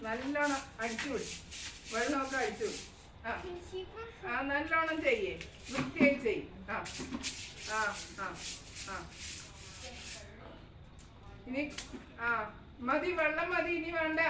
നല്ലോണം അടിച്ചു വിടും, വെള്ളമൊക്കെ അടിച്ചു വിടും. ആ നല്ലോണം ചെയ്യേ, വൃത്തിയായി ചെയ്യും. ആ ആ ആ ആ ഇനി ആ മതി, വെള്ളം മതി, ഇനി വേണ്ട.